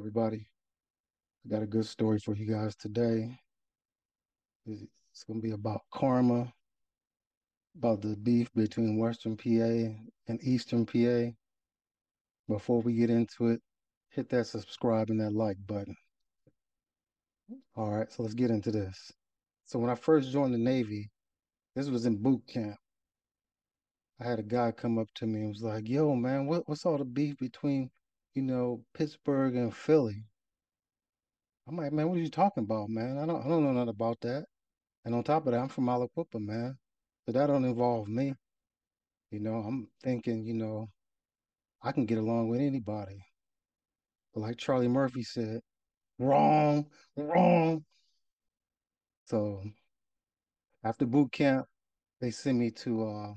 everybody. I got a good story for you guys today. It's going to be about karma, about the beef between Western PA and Eastern PA. Before we get into it, hit that subscribe and that like button. All right, so let's get into this. So when I first joined the Navy, this was in boot camp. I had a guy come up to me and was like, "Yo, man, what's all the beef between, Pittsburgh and Philly?" I'm like, "Man, what are you talking about, man? I don't know nothing about that." And on top of that, I'm from Malaquippa, man. So that don't involve me. I'm thinking, I can get along with anybody. But like Charlie Murphy said, wrong, wrong. So after boot camp, they sent me to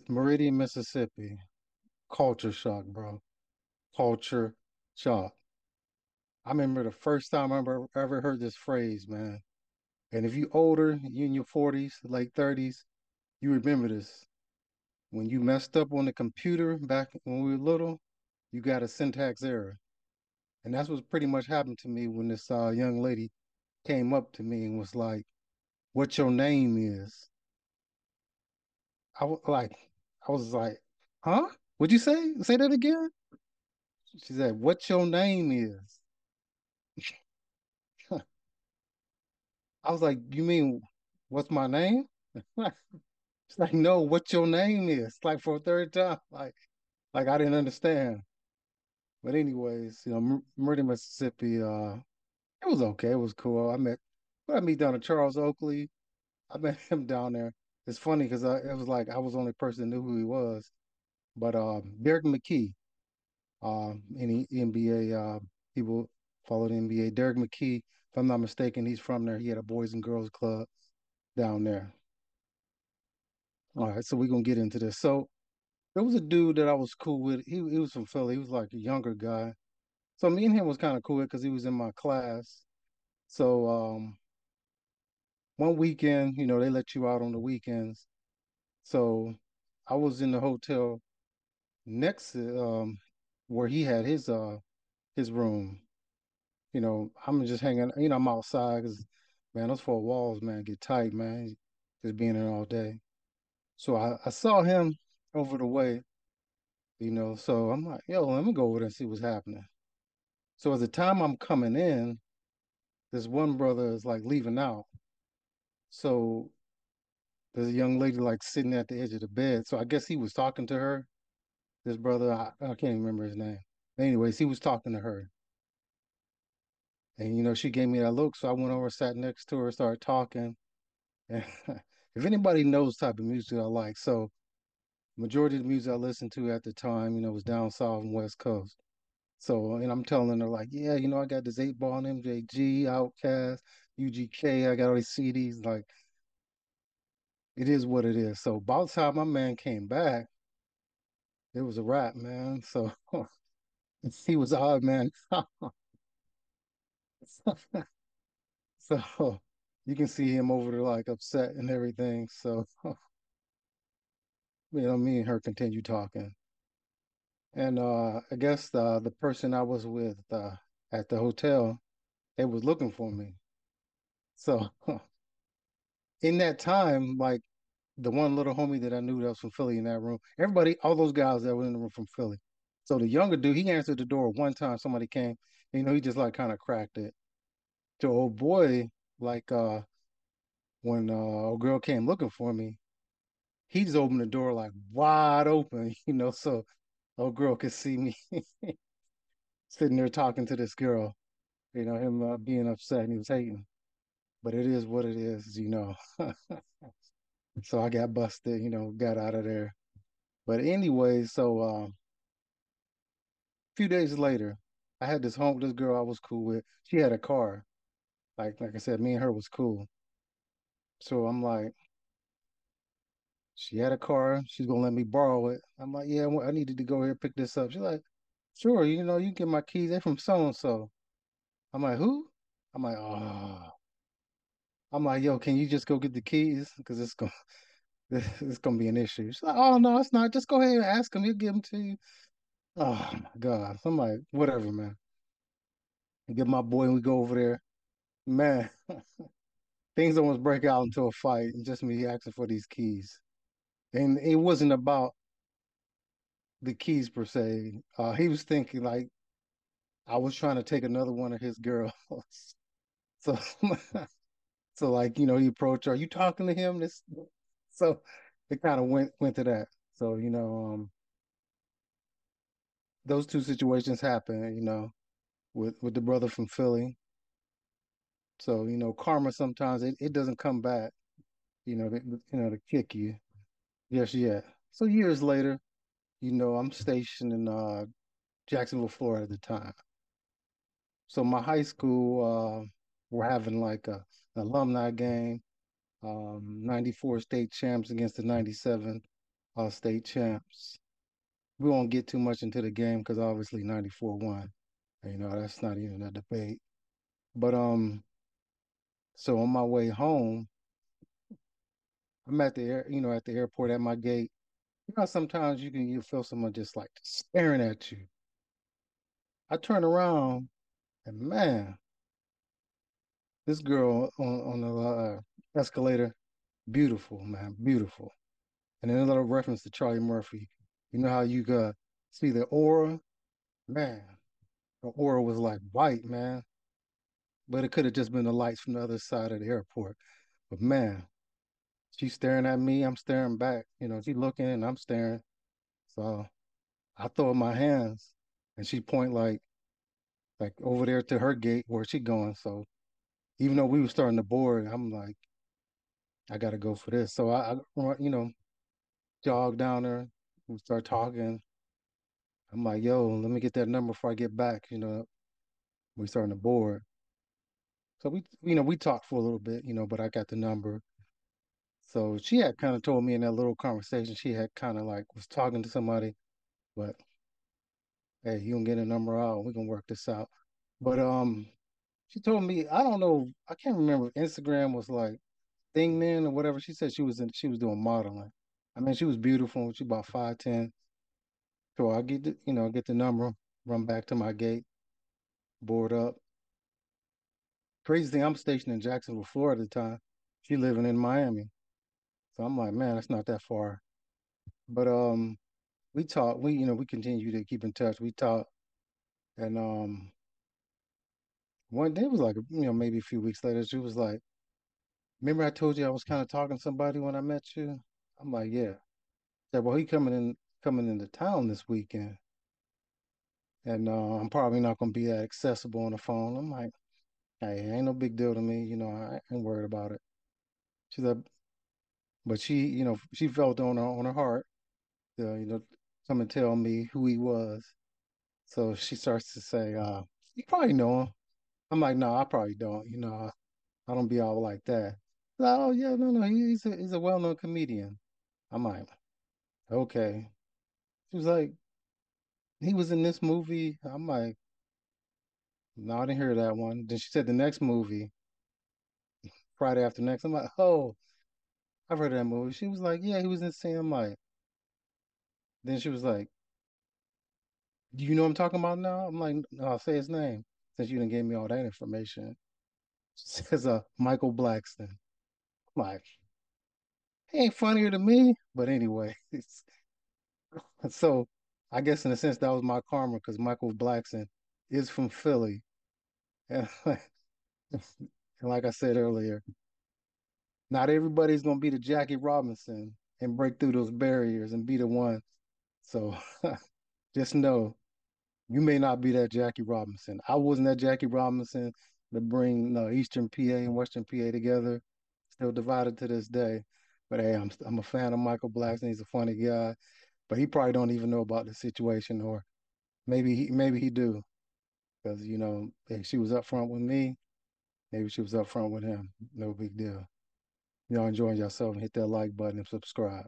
Meridian, Mississippi. Culture shock, bro. Culture shock. I remember the first time I ever heard this phrase, man. And if you older, you in your 40s, late 30s, you remember this. When you messed up on the computer back when we were little, you got a syntax error. And that's what pretty much happened to me when this young lady came up to me and was like, "What your name is?" I was like, I was like, "Huh? What'd you say? Say that again?" She said, "What your name is?" I was like, "You mean what's my name?" It's like, "No, what your name is?" Like for a third time, like I didn't understand. But anyways, Meridian, Mississippi, it was okay. It was cool. I meet down at Charles Oakley. I met him down there. It's funny because it was like I was the only person that knew who he was. But Derek McKee, any NBA people follow the NBA. Derek McKee, if I'm not mistaken, he's from there. He had a Boys and Girls Club down there. All right, so we're gonna get into this. So there was a dude that I was cool with. He was from Philly. He was like a younger guy. So me and him was kind of cool because he was in my class. So one weekend, they let you out on the weekends. So I was in the hotel next to where he had his room. I'm just hanging, I'm outside because man, those four walls, man, get tight, man. Just being in all day. So I saw him over the way, so I'm like, yo, let me go over there and see what's happening. So at the time I'm coming in, this one brother is like leaving out. So there's a young lady like sitting at the edge of the bed. So I guess he was talking to her. This brother, I can't even remember his name. Anyways, he was talking to her. And she gave me that look. So I went over, sat next to her, started talking. And if anybody knows the type of music I like, so majority of the music I listened to at the time, was down south and west coast. So, and I'm telling her like, yeah, I got this 8 ball on MJG, Outkast, UGK, I got all these CDs. Like, it is what it is. So about the time my man came back, it was a wrap, man. So he was odd, man. So you can see him over there like upset and everything. So me and her continue talking. And I guess the person I was with at the hotel, they was looking for me. So in that time, like the one little homie that I knew that was from Philly in that room, everybody, all those guys that were in the room from Philly. So the younger dude, he answered the door one time. Somebody came, he just like kind of cracked it. To old boy, like when a girl came looking for me, he just opened the door like wide open, so old girl could see me sitting there talking to this girl, him being upset and he was hating. But it is what it is. So I got busted, got out of there. But anyway, so a few days later, I had this girl I was cool with. She had a car. Like I said, me and her was cool. So I'm like, she had a car. She's gonna let me borrow it. I'm like, yeah, I needed to go here pick this up. She's like, sure, you can get my keys. They're from so and so. I'm like, who? I'm like, oh. I'm like, yo, can you just go get the keys? Because it's gonna be an issue. She's like, oh no, it's not. Just go ahead and ask him. He'll give them to you. Oh my God. So I'm like, whatever, man. and get my boy and we go over there. Man, things almost break out into a fight and just me asking for these keys. And it wasn't about the keys per se. He was thinking like I was trying to take another one of his girls. So so like, he approached her, are you talking to him? This so it kind of went to that. So, those two situations happen, with the brother from Philly. So, karma sometimes it doesn't come back, to kick you just yet. So years later, I'm stationed in Jacksonville, Florida at the time. So my high school, we're having like an alumni game, 94 state champs against the 97 state champs. We won't get too much into the game because obviously 94 won. That's not even a debate. But so on my way home, I'm at the at the airport at my gate. Sometimes you feel someone just like staring at you. I turn around and man, this girl on the escalator, beautiful, man, beautiful. And then a little reference to Charlie Murphy. You know how you see the aura? Man, the aura was like white, man. But it could have just been the lights from the other side of the airport. But man, she's staring at me, I'm staring back. She looking and I'm staring. So I throw up my hands and she point like over there to her gate where she going. So even though we were starting to board, I'm like, I gotta go for this. So I jog down there, we start talking. I'm like, yo, let me get that number before I get back. We starting to board. So we talked for a little bit, but I got the number. So she had kind of told me in that little conversation, she had kind of like was talking to somebody, but hey, you can get a number out, we can work this out. But she told me, I don't know, I can't remember if Instagram was like thing then or whatever. She said she was doing modeling. I mean, she was beautiful. She about 5'10". So I get the number, run back to my gate, board up. Crazy thing, I'm stationed in Jacksonville, Florida at the time. She living in Miami. So I'm like, man, it's not that far. But we talked, we continue to keep in touch. We talked and one day it was like, maybe a few weeks later, she was like, remember I told you I was kind of talking to somebody when I met you? I'm like, yeah. Said, well, he coming into town this weekend. And I'm probably not gonna be that accessible on the phone. I'm like, hey, it ain't no big deal to me, I ain't worried about it. She said, but she felt on her heart, come and tell me who he was. So she starts to say, you probably know him. I'm like, no, I probably don't. I don't be all like that. Oh yeah, no, no, he's a well-known comedian. I'm like, okay. She was like, he was in this movie. I'm like, no, I didn't hear that one. Then she said the next movie, Friday After Next. I'm like, oh, I've heard of that movie. She was like, yeah, he was in Sam Light. Then she was like, do you know what I'm talking about now? I'm like, no, say his name since you didn't give me all that information. She says, Michael Blackson. I'm like, he ain't funnier than me. But anyway, so I guess in a sense that was my karma because Michael Blackson is from Philly. And, and like I said earlier, not everybody's gonna be the Jackie Robinson and break through those barriers and be the one. So just know you may not be that Jackie Robinson. I wasn't that Jackie Robinson to bring Eastern PA and Western PA together. Still divided to this day. But hey, I'm a fan of Michael Blackson. He's a funny guy, but he probably don't even know about the situation, or maybe he do, because if she was up front with me, maybe she was up front with him. No big deal. Y'all enjoying yourself and hit that like button and subscribe.